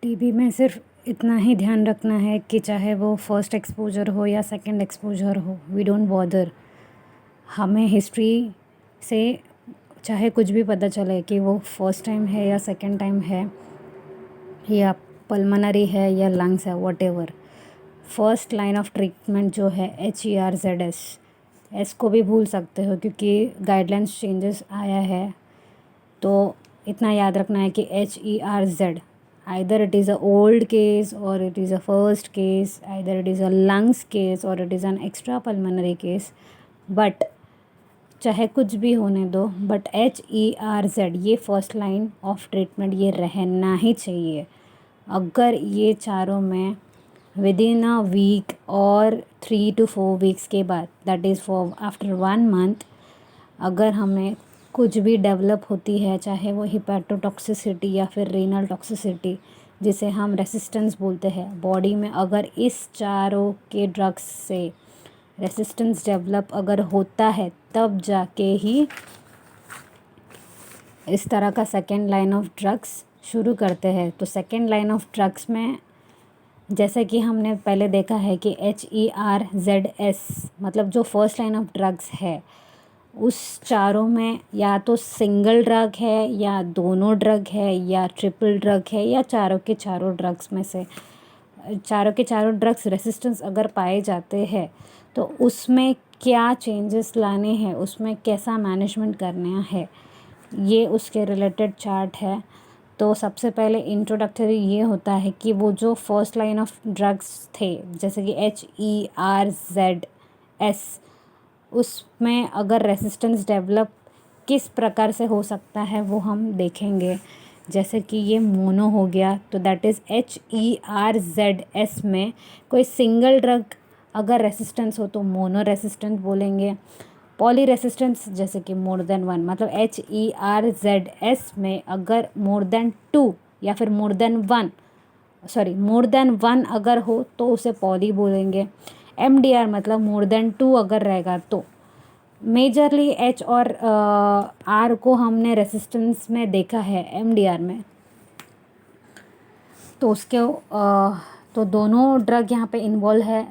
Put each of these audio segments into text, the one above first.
TB में सिर्फ इतना ही ध्यान रखना है कि चाहे वो फर्स्ट एक्सपोजर हो या सेकंड एक्सपोजर हो, वी डोंट बॉदर। हमें हिस्ट्री से चाहे कुछ भी पता चले कि वो फर्स्ट टाइम है या सेकंड टाइम है या पल्मोनरी है या लंग्स है, whatever. First line of treatment जो है HERZS, एस को भी भूल सकते हो क्योंकि गाइडलाइंस चेंजेस आया है। तो इतना याद रखना है कि HERZ, either it is a old case or it is a first case, either it is a lungs case or it is an extra pulmonary case, but चाहे कुछ भी होने दो, बट HERZ ये फर्स्ट लाइन ऑफ ट्रीटमेंट ये रहना ही चाहिए। अगर ये चारों में विद इन अ वीक और 3 to 4 वीक्स के बाद, that is for after 1 month, अगर हमें कुछ भी डेवलप होती है, चाहे वो हिपैटोटॉक्सिसिटी या फिर रीनल टॉक्सिसिटी जिसे हम रेसिस्टेंस बोलते हैं बॉडी में, अगर इस चारों के ड्रग्स से रेसिस्टेंस डेवलप अगर होता है तब जाके ही इस तरह का सेकेंड लाइन ऑफ ड्रग्स शुरू करते हैं। तो सेकेंड लाइन ऑफ ड्रग्स में जैसे कि हमने पहले देखा है कि HERZS मतलब जो फर्स्ट लाइन ऑफ ड्रग्स है उस चारों में या तो सिंगल ड्रग है या दोनों ड्रग है या ट्रिपल ड्रग है या चारों के चारों ड्रग्स में से चारों के चारों ड्रग्स रेसिस्टेंस अगर पाए जाते हैं तो उसमें क्या चेंजेस लाने हैं, उसमें कैसा मैनेजमेंट करना है, ये उसके रिलेटेड चार्ट है। तो सबसे पहले इंट्रोडक्टरी ये होता है कि वो जो फर्स्ट लाइन ऑफ ड्रग्स थे जैसे कि HERZS, उसमें अगर रेसिस्टेंस डेवलप किस प्रकार से हो सकता है वो हम देखेंगे। जैसे कि ये मोनो हो गया तो दैट इज़ HERZS में कोई सिंगल ड्रग अगर रेसिस्टेंस हो तो मोनो रेसिस्टेंस बोलेंगे। पॉली रेसिस्टेंस जैसे कि मोर देन वन, मतलब HERZS में अगर मोर देन 2 या फिर मोर देन वन अगर हो तो उसे पॉली बोलेंगे। MDR मतलब मोर देन 2 अगर रहेगा तो। मेजरली H और R को हमने रेसिस्टेंस में देखा है MDR में, तो उसके तो दोनों ड्रग यहाँ पे इन्वॉल्व है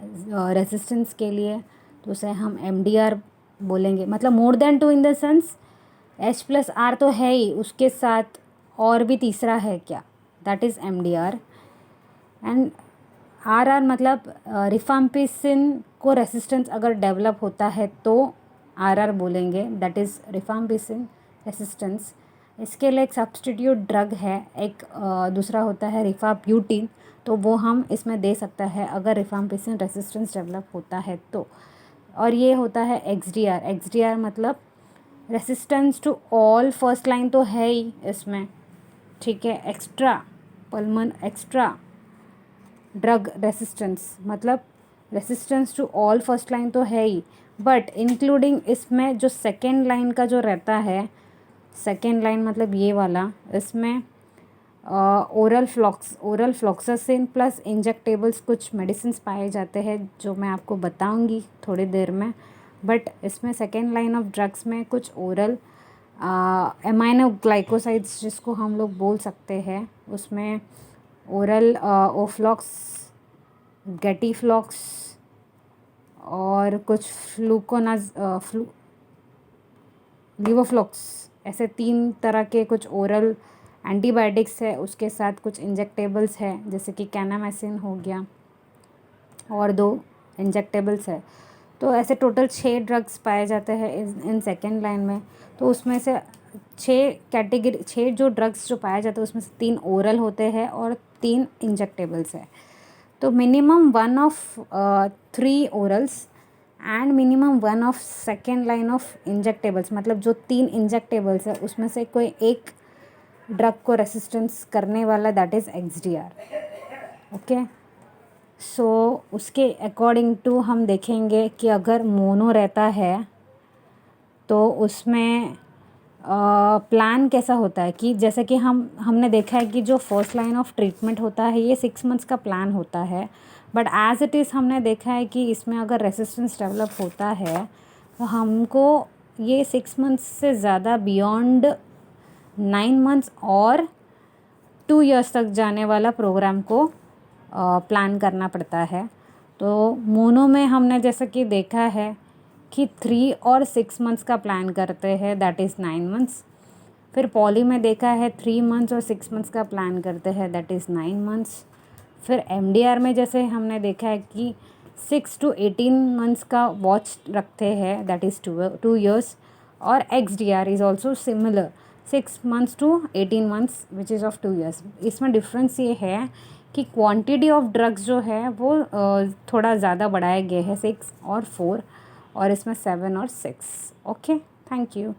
रेसिस्टेंस के लिए, तो उसे हम MDR बोलेंगे। मतलब more than 2 in the sense H+R तो है ही, उसके साथ और भी तीसरा है क्या, that is MDR। And RR मतलब रिफाम्पिसिन को रेसिस्टेंस अगर डेवलप होता है तो RR बोलेंगे, दैट इज़ रिफाम्पिसिन रेसिस्टेंस। इसके लिए एक सब्स्टिट्यूट ड्रग है, एक दूसरा होता है रिफाब्यूटिन, तो वो हम इसमें दे सकता है अगर रिफाम्पिसिन रेसिस्टेंस डेवलप होता है तो। और ये होता है XDR मतलब resistance to all, first line तो है ही इसमें, ठीक है। एक्स्ट्रा ड्रग रेसिस्टेंस मतलब resistance to all first line तो है ही, बट इंक्लूडिंग इसमें जो सेकेंड लाइन का जो रहता है, सेकेंड लाइन मतलब ये वाला, इसमें ओरल फ्लॉक्सासिन प्लस इंजेक्टेबल्स कुछ मेडिसिन पाए जाते हैं जो मैं आपको बताऊंगी थोड़ी देर में। बट इसमें सेकेंड लाइन ऑफ ड्रग्स में कुछ ओरल एमाइनोग्लाइकोसाइड्स जिसको हम लोग बोल सकते हैं, उसमें ओरल ओफ्लॉक्स, गेटीफ्लॉक्स और कुछ लीवोफ्लॉक्स, ऐसे 3 तरह के कुछ ओरल एंटीबायोटिक्स है। उसके साथ कुछ इंजेक्टेबल्स है जैसे कि कैनामेसिन हो गया और 2 इंजेक्टेबल्स है। तो ऐसे टोटल 6 ड्रग्स पाए जाते हैं इन सेकेंड लाइन में। तो उसमें से 6 जो ड्रग्स जो पाया जाता है उसमें से 3 ओरल होते हैं और 3 इंजेक्टेबल्स है। तो minimum 1 of 3 orals and minimum 1 of second line of injectables, मतलब जो 3 इंजेक्टेबल्स है उसमें से कोई एक ड्रग को रेसिस्टेंस करने वाला, दैट इज़ XDR। ओके, सो उसके अकॉर्डिंग टू हम देखेंगे कि अगर मोनो रहता है तो उसमें प्लान कैसा होता है कि जैसे कि हमने देखा है कि जो फर्स्ट लाइन ऑफ ट्रीटमेंट होता है ये 6 मंथ्स का प्लान होता है। बट एज इट इज़ हमने देखा है कि इसमें अगर रेसिस्टेंस डेवलप होता है तो हमको ये 6 मंथ्स से ज़्यादा बियॉन्ड 9 मंथ्स और 2 ईयर्स तक जाने वाला प्रोग्राम को प्लान करना पड़ता है। तो मोनो में हमने जैसे कि देखा है कि 3 और 6 मंथ्स का प्लान करते हैं, दैट इज़ 9 मंथ्स। फिर पॉली में देखा है 3 मंथ्स और 6 मंथ्स का प्लान करते हैं, दैट इज़ 9 मंथ्स। फिर एमडीआर में जैसे हमने देखा है कि 6 to 18 मंथ्स का वॉच रखते हैं, दैट इज़ 2 ईयर्स। और XDR is also similar, 6 months to 18 months which is of 2 years. इसमें डिफरेंस ये है कि क्वांटिटी ऑफ ड्रग्स जो है वो थोड़ा ज़्यादा बढ़ाया गया है, 6 और 4, और इसमें 7 और 6। Okay, thank you.